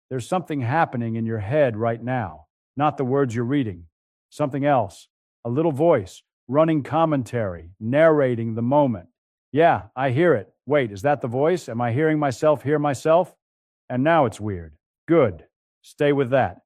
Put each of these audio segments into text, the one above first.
There's something happening in your head right now, not the words you're reading. Something else. A little voice, running commentary, narrating the moment. Yeah, I hear it. Wait, is that the voice? Am I hearing myself hear myself? And now it's weird. Good. Stay with that.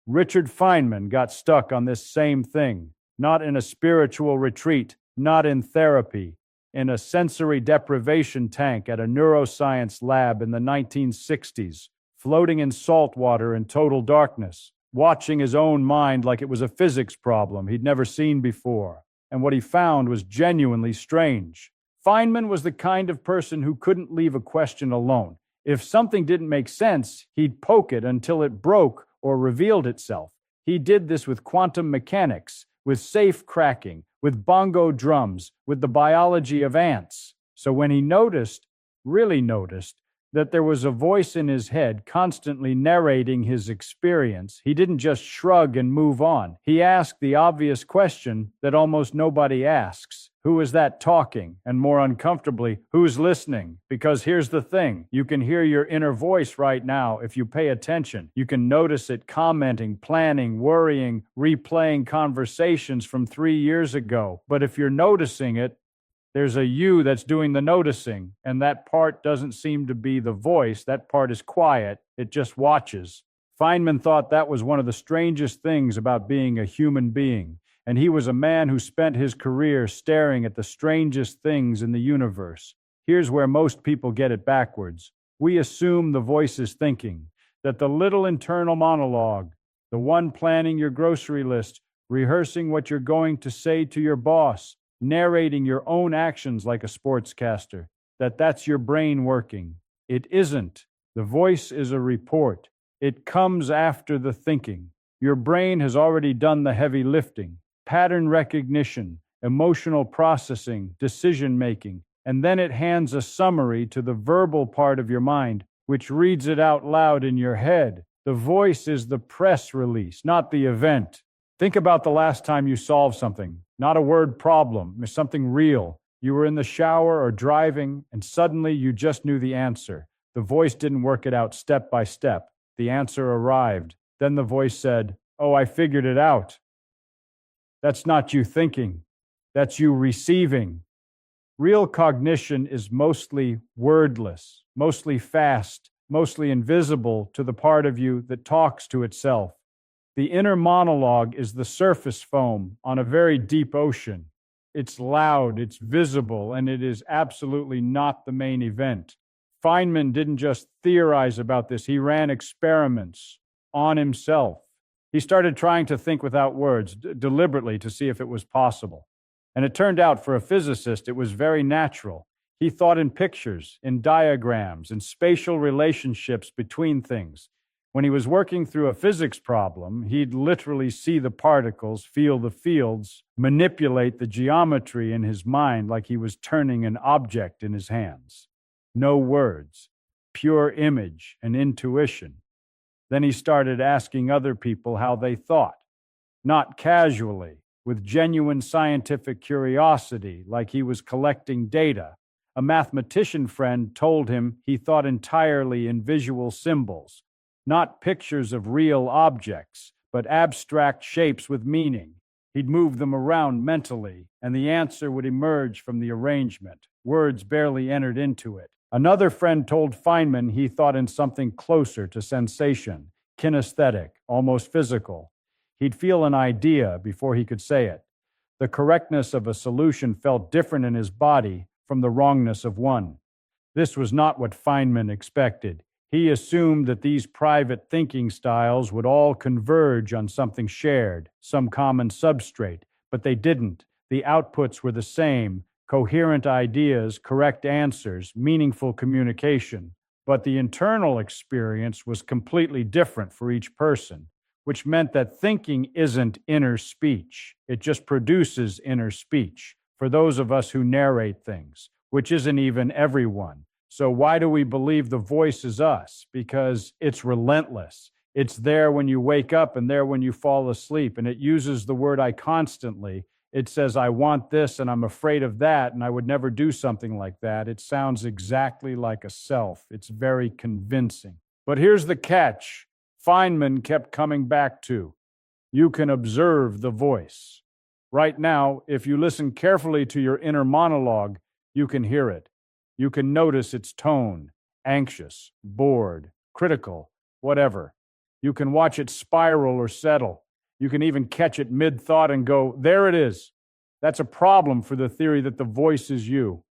Richard Feynman got stuck on this same thing, not in a spiritual retreat, not in therapy, in a sensory deprivation tank at a neuroscience lab in the 1960s, floating in salt water in total darkness, watching his own mind like it was a physics problem he'd never seen before. And what he found was genuinely strange. Feynman was the kind of person who couldn't leave a question alone. If something didn't make sense, he'd poke it until it broke or revealed itself. He did this with quantum mechanics, with safe cracking, with bongo drums, with the biology of ants. So when he noticed, really noticed, that there was a voice in his head constantly narrating his experience, he didn't just shrug and move on. He asked the obvious question that almost nobody asks. Who is that talking? And more uncomfortably, who's listening? Because here's the thing, you can hear your inner voice right now if you pay attention. You can notice it commenting, planning, worrying, replaying conversations from 3 years ago. But if you're noticing it, there's a you that's doing the noticing, and that part doesn't seem to be the voice. That part is quiet. It just watches. Feynman thought that was one of the strangest things about being a human being, and he was a man who spent his career staring at the strangest things in the universe. Here's where most people get it backwards. We assume the voice is thinking, that the little internal monologue, the one planning your grocery list, rehearsing what you're going to say to your boss, narrating your own actions like a sportscaster, that's your brain working. It isn't. The voice is a report. It comes after the thinking. Your brain has already done the heavy lifting, pattern recognition, emotional processing, decision-making, and then it hands a summary to the verbal part of your mind, which reads it out loud in your head. The voice is the press release, not the event. Think about the last time you solved something. Not a word problem, it's something real. You were in the shower or driving, and suddenly you just knew the answer. The voice didn't work it out step by step. The answer arrived. Then the voice said, "Oh, I figured it out." That's not you thinking. That's you receiving. Real cognition is mostly wordless, mostly fast, mostly invisible to the part of you that talks to itself. The inner monologue is the surface foam on a very deep ocean. It's loud, it's visible, and it is absolutely not the main event. Feynman didn't just theorize about this, he ran experiments on himself. He started trying to think without words, deliberately, to see if it was possible. And it turned out for a physicist, it was very natural. He thought in pictures, in diagrams, in spatial relationships between things. When he was working through a physics problem, he'd literally see the particles, feel the fields, manipulate the geometry in his mind like he was turning an object in his hands. No words, pure image and intuition. Then he started asking other people how they thought, not casually, with genuine scientific curiosity, like he was collecting data. A mathematician friend told him he thought entirely in visual symbols, not pictures of real objects, but abstract shapes with meaning. He'd move them around mentally, and the answer would emerge from the arrangement. Words barely entered into it. Another friend told Feynman he thought in something closer to sensation, kinesthetic, almost physical. He'd feel an idea before he could say it. The correctness of a solution felt different in his body from the wrongness of one. This was not what Feynman expected. He assumed that these private thinking styles would all converge on something shared, some common substrate, but they didn't. The outputs were the same, coherent ideas, correct answers, meaningful communication. But the internal experience was completely different for each person, which meant that thinking isn't inner speech. It just produces inner speech for those of us who narrate things, which isn't even everyone. So why do we believe the voice is us? Because it's relentless. It's there when you wake up and there when you fall asleep, and it uses the word I constantly. It says, I want this and I'm afraid of that, and I would never do something like that. It sounds exactly like a self. It's very convincing. But here's the catch. Feynman kept coming back to. You can observe the voice. Right now, if you listen carefully to your inner monologue, you can hear it. You can notice its tone, anxious, bored, critical, whatever. You can watch it spiral or settle. You can even catch it mid-thought and go, there it is. That's a problem for the theory that the voice is you,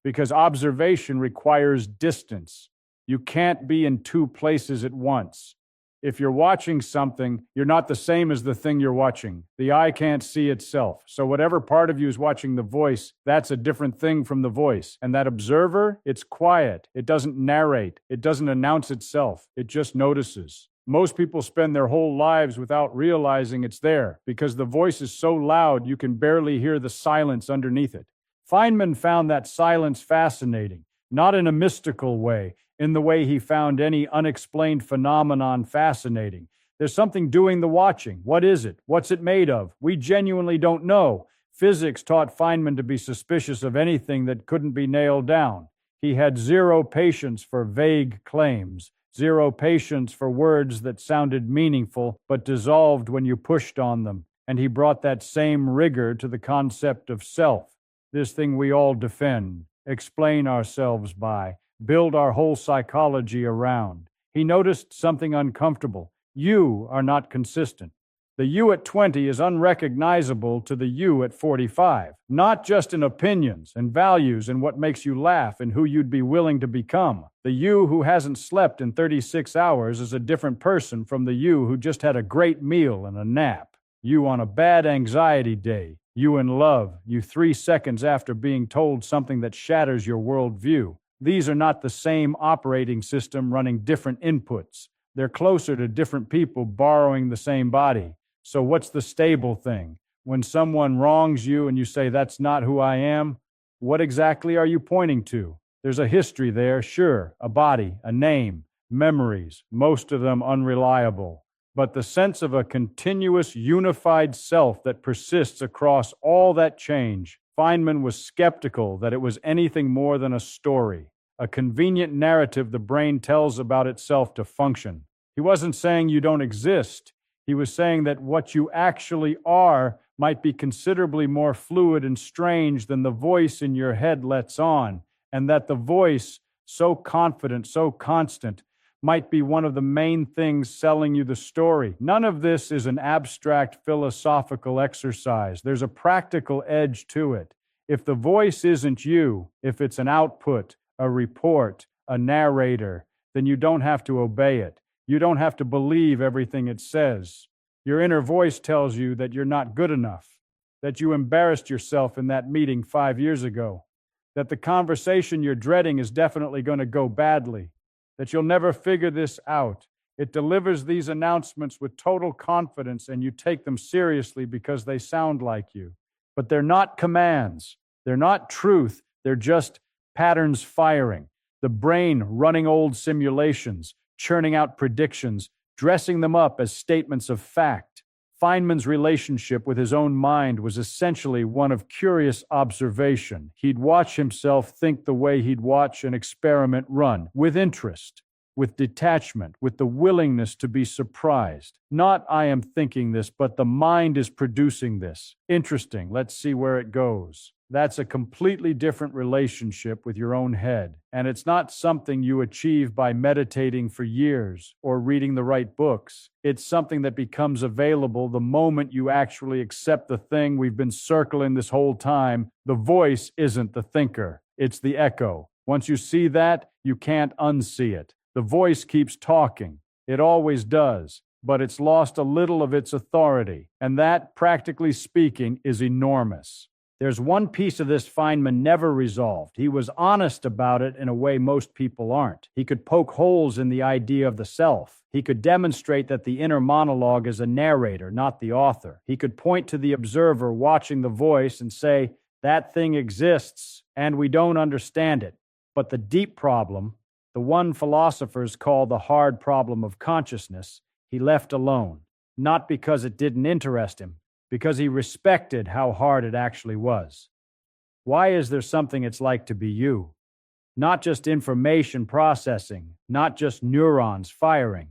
because observation requires distance. You can't be in two places at once. If you're watching something, you're not the same as the thing you're watching. The eye can't see itself. So whatever part of you is watching the voice, that's a different thing from the voice. And that observer, it's quiet. It doesn't narrate. It doesn't announce itself. It just notices. Most people spend their whole lives without realizing it's there because the voice is so loud you can barely hear the silence underneath it. Feynman found that silence fascinating, not in a mystical way, in the way he found any unexplained phenomenon fascinating. There's something doing the watching. What is it? What's it made of? We genuinely don't know. Physics taught Feynman to be suspicious of anything that couldn't be nailed down. He had zero patience for vague claims, zero patience for words that sounded meaningful but dissolved when you pushed on them. And he brought that same rigor to the concept of self, this thing we all defend, explain ourselves by, build our whole psychology around. He noticed something uncomfortable. You are not consistent. The you at 20 is unrecognizable to the you at 45, not just in opinions and values and what makes you laugh and who you'd be willing to become. The you who hasn't slept in 36 hours is a different person from the you who just had a great meal and a nap. You on a bad anxiety day. You in love. You 3 seconds after being told something that shatters your worldview. These are not the same operating system running different inputs. They're closer to different people borrowing the same body. So what's the stable thing? When someone wrongs you and you say, that's not who I am, what exactly are you pointing to? There's a history there, sure, a body, a name, memories, most of them unreliable. But the sense of a continuous, unified self that persists across all that change. Feynman was skeptical that it was anything more than a story, a convenient narrative the brain tells about itself to function. He wasn't saying you don't exist. He was saying that what you actually are might be considerably more fluid and strange than the voice in your head lets on, and that the voice, so confident, so constant, might be one of the main things selling you the story. None of this is an abstract philosophical exercise. There's a practical edge to it. If the voice isn't you, if it's an output, a report, a narrator, then you don't have to obey it. You don't have to believe everything it says. Your inner voice tells you that you're not good enough, that you embarrassed yourself in that meeting 5 years ago, that the conversation you're dreading is definitely going to go badly, that you'll never figure this out. It delivers these announcements with total confidence, and you take them seriously because they sound like you. But they're not commands. They're not truth. They're just patterns firing. The brain running old simulations, churning out predictions, dressing them up as statements of fact. Feynman's relationship with his own mind was essentially one of curious observation. He'd watch himself think the way he'd watch an experiment run, with interest, with detachment, with the willingness to be surprised. Not I am thinking this, but the mind is producing this. Interesting, let's see where it goes. That's a completely different relationship with your own head. And it's not something you achieve by meditating for years or reading the right books. It's something that becomes available the moment you actually accept the thing we've been circling this whole time. The voice isn't the thinker, it's the echo. Once you see that, you can't unsee it. The voice keeps talking. It always does. But it's lost a little of its authority. And that, practically speaking, is enormous. There's one piece of this Feynman never resolved. He was honest about it in a way most people aren't. He could poke holes in the idea of the self. He could demonstrate that the inner monologue is a narrator, not the author. He could point to the observer watching the voice and say, that thing exists, and we don't understand it. But the deep problem, the one philosophers call the hard problem of consciousness, he left alone. Not because it didn't interest him, because he respected how hard it actually was. Why is there something it's like to be you? Not just information processing, not just neurons firing,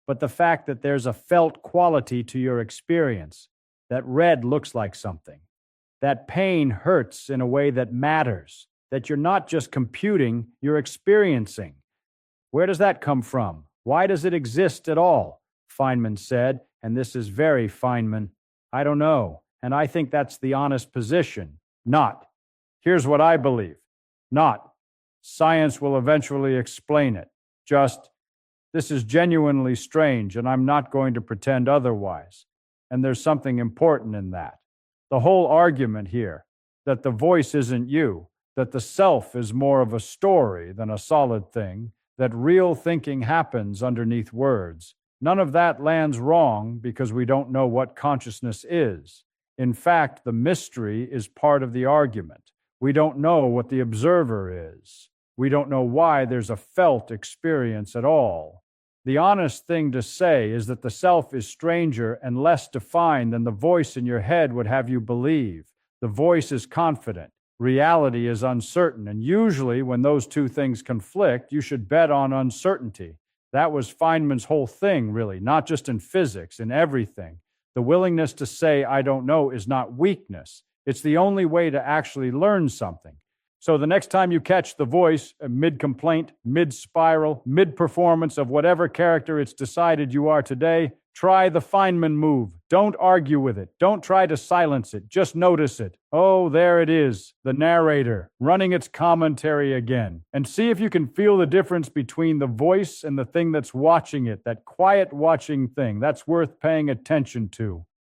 but the fact that there's a felt quality to your experience, that red looks like something, that pain hurts in a way that matters, that you're not just computing, you're experiencing. Where does that come from? Why does it exist at all? Feynman said, and this is very Feynman, I don't know, and I think that's the honest position. Not, here's what I believe. Not, science will eventually explain it. Just, this is genuinely strange, and I'm not going to pretend otherwise. And there's something important in that. The whole argument here, that the voice isn't you, that the self is more of a story than a solid thing, that real thinking happens underneath words. None of that lands wrong because we don't know what consciousness is. In fact, the mystery is part of the argument. We don't know what the observer is. We don't know why there's a felt experience at all. The honest thing to say is that the self is stranger and less defined than the voice in your head would have you believe. The voice is confident. Reality is uncertain, and usually when those two things conflict, you should bet on uncertainty. That was Feynman's whole thing, really, not just in physics, in everything. The willingness to say, I don't know, is not weakness. It's the only way to actually learn something. So the next time you catch the voice, mid-complaint, mid-spiral, mid-performance of whatever character it's decided you are today, try the Feynman move. Don't argue with it. Don't try to silence it. Just notice it. Oh, there it is, the narrator, running its commentary again. And see if you can feel the difference between the voice and the thing that's watching it, that quiet watching thing. That's worth paying attention to.